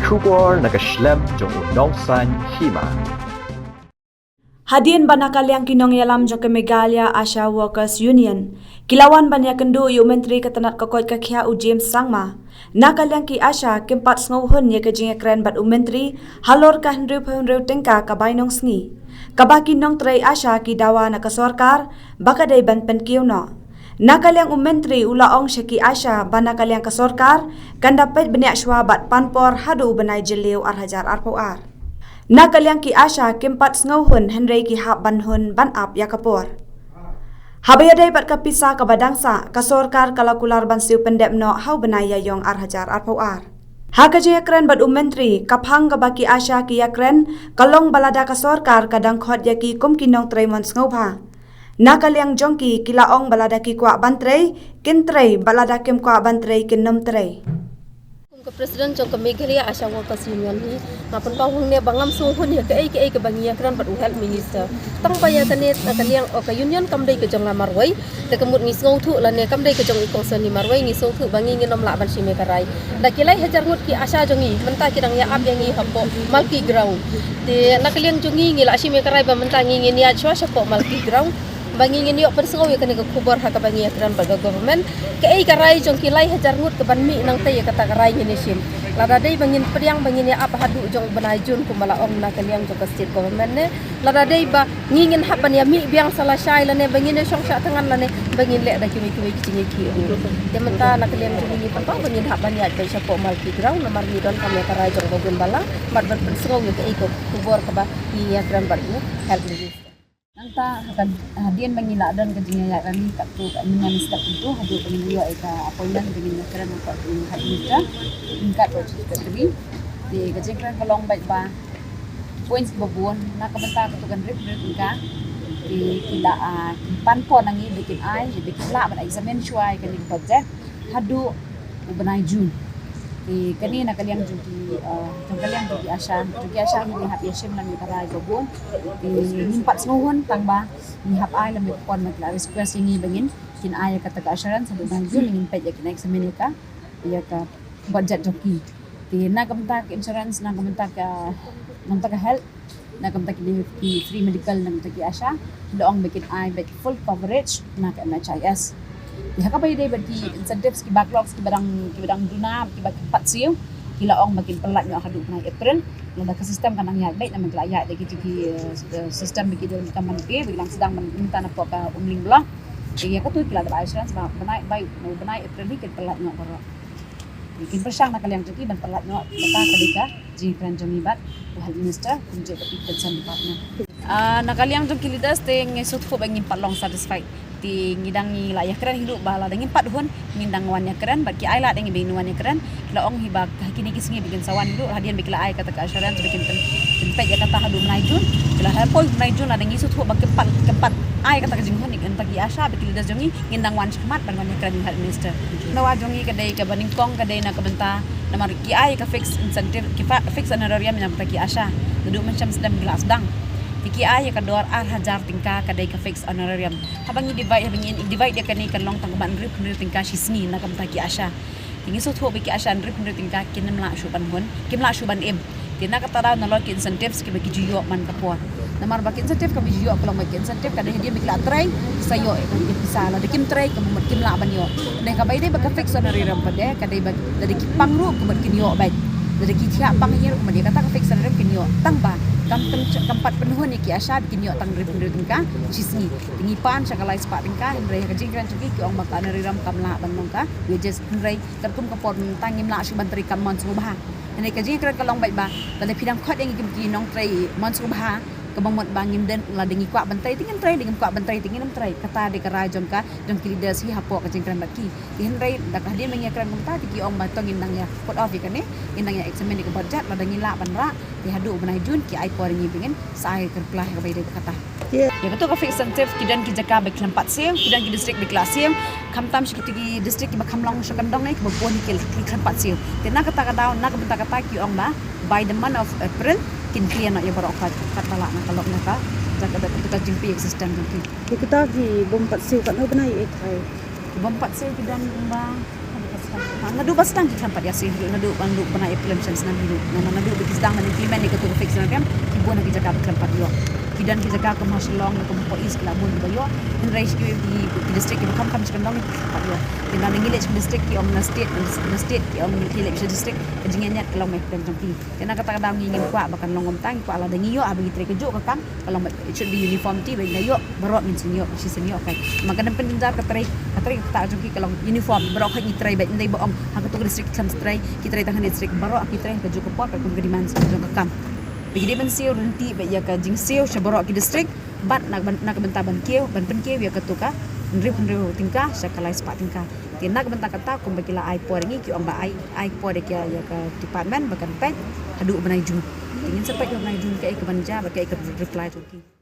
Shubor nakaslem jong unongsan hima. Hadian banakaliang kinong yalam jong Megalia Asha Workers Union. Kilawan banyak kendu yu menteri ketenat kokot kakia u James Sangma. Nakaliang ki Asha kempat sngohun ye kejing ekren bat u menteri halor ka hendru tingka kabay nong sngi. Kabaki nong tray Asha ki dawa na kasorkar bakadai ban penkiw no. Nakaliang menteri ulaong syaki Asha banakaliang kasorkar kan dapat banyak sywabat panpor hadu benai jeliu arhajar arpoar. Nakaliang ki Asha kempat sngohun Henry ki hab banhun ban ap yakapor. Habayadai pat kapisa kabadangsa kasorkar kalakular ban siu pendep no hau benai yayong arhajar arpoar. Hakaji yakren bat menteri kaphang kabaki Asha ki yakren kalong balada kasorkar kadang khot yaki kum kinong traimon sngoba. Nakaliang jongki kilaong balada ki kwa bantrei kintrei balada kim kwa bantrei kinom trei. Presiden jong Megalia Asha Workers Union ni ngapun pahung ne bangam suhun ya ke bangia kran pat health minister tang paya tane nakaliang ka union kamdai ke jong la marwai te kemut ni ngau thu la ne kamdai ke jong ikongsen ni marwai ni so thu bangi nginom la ban sime karai da kilai hajar ngut ki Asha jongi menta kidang ya ab yangi hapo malki ground te nakaliang jongi ngi la sime karai ba menta ngi ni ya chwa shapo malki ground bangi ngin yok persau ya kene kubur hak bangi akran pada government ke karai jong kilai hajar ngut ke ban mi nang te ya kata karai ni sim lada dei bangin priang bangin ya apa hadu jong banajun ku mala om na kaliang jong state government ne lada dei ba ngingin hapan ya mi biang salah syai la ne bangin ne song sya tangan la ne bangin le da kimi kimi ki de menta na kaliang jong ni papa bangin hapan ya pe syapo malki ground nomor ni don kami karai jong gogun balang mat ban persau ya ke kubur ke ba ni akran bar ni help ni Nanta akan hadian mengila dan kejengayan kami kaptu kami step itu hadu pengiyo eka appointment dengan keran untuk hadija tingkat prosedur di kejengayan kalong baik ba points babon nak kebentar ketukan rip tingkat di kila panpon nangi bikin ai bikin la ban examine syuai kan di project hadu ubenai Jun di kani nak kalian juga kalian juga Asha ni hab yashim lang karai babon di nimpat semuhun tangba ni hab ai lam pon nak la request ini bangin kin ai kata ka asharan sa bang Jun ingin pet ya kena examine ka ya ka budget joki di nak kamta insurance nak kamta ka health nak kamta ki free medical nak kamta ki Asha doong bikin ai back full coverage nak NHIS di hakapay day bagi incentives ki backlogs ki badang duna ki bag patsiyo kilaong magin pelat nyo hadu na April lada ka system kanang yag na maglaya de ki system bigi do kaman pe bilang sedang minta na po ka umling bla iya ka tu kila da insurance ba banai April ni kin pelat nyo baro kin persang na kaliang joki ban pelat nyo bata kadika ji kran jomi bat health minister kunje ka concern department nakaliang jong kilidas ting sut fo bangin palong satisfied ti ngidang ni la yakran hidup bala dengin pat hun ngindang wan yakran baki ai la dengin binu wan yakran laong hibag kini kisngi bikin sawan hidup hadian bikila ai kata ka asyaran bikin tempat ya kata hadu menaijun bila hal menaijun ada ngisut hu bak kepat ai kata kajinghon ikan pagi Asha bikil das jongi ngindang wan khmat ban wan yakran health minister nawa jongi kadai ka baningkong kadai na kabenta namar ki ai ka fix incentive ki fix honorarium yang pagi Asha duduk macam sedang gelas dang Tiki ay kador hajar tingka kadai ka fix honorarium. Habang i-divide dia kani kan long tangkuban rip tingka sisni na kamtaki Asha. Tingi so thuo biki Asha rip tingka kinam la shuban hon, kim la shuban im. Tina kataraw na lo ki incentives ki baki juyo man kapwa. Namar baki incentive ka juyo kalau baki incentive kadai dia bikla try sayo kan bisa la dikim try ka mumut kim la ban yo. Dai ka bay dai baka fix honorarium pade kadai bak dari kipang ru ka kin yo bay. Dari kitia pang hier ka dia kata ka fix honorarium kin yo tang ba tempat penuhun iki Asha bikin yo tang rip tingka sisni tingi pan sakalai spa tingka hendrai kajingran cuki ki ong bakal nariram kamla ban mongka wages hendrai terkum kapor tangim la shi bantri kam mon subha hendrai kajingran kalong baik ba tale pidang khot yang ki nong trai mon subha kabamot bangim den la dengi kwa bantai tingin trai dengan kwa bantai tingin nam trai kata de kara jongka jong kilida si hapo kajingran baki hendrai dakah dia mengakran kumta tiki ong batong indang ya put off ikane indang ya examine ke budget la dengi la ban ra di hadu benai Jun ki ai por ngi bingen sai kerplah ka bay de kata ya betul ka fix incentive kidan ki jaka be klampat sim kidan ki district be kelas sim kamtam shi ki district ki bakam long shakandong nai ki bopon ki klampat sim tena kata kata nak benta kata ki ong ba by the month of April kin clear na ya barok kata la na kalok na ka jaka da ka jingpi existence ki kita ki bompat sim kan benai ek hai bompat sim kidan ba Nadu bastang kita tempat ya sih, nadu pernah implementation senang hidup. Nadu sedang implement itu tu fix senang kibuan lagi jaga tempat yo. Kidan kita jaga ke masalong ke polis ke labun di bayo. In race di district kita kam sekandang ni tempat yo. Di nang ngilek district ki om na state ki om ngilek district kejingannya kalau mai plan jampi. Kena kata-kata ngingin kuat bahkan longom tang kuat lah dengi yo abang itre kejuk ke kam kalau it should be uniformity bagi yo barok min senyo si senyo kai. Maka dan pendengar katrai tak jampi kalau uniform barok kai itre bagi ndai boong hak tu district sam stray kita tangan district barok kita kejuk ke pot ke kediman ke kam. Bagi dia bensiu renti bagi ya ka jing siu syabarok ki district bat nak bentar ban kieu ban pen kieu ya ketuka ndriu tingkah sakalai sepat tingkah nak bentar kata kum bagi la ai por ngi ki amba ai por de ya ka department bahkan pek hadu benai jun ingin sampai ke benai jun ke banja bagi ke reply tu ki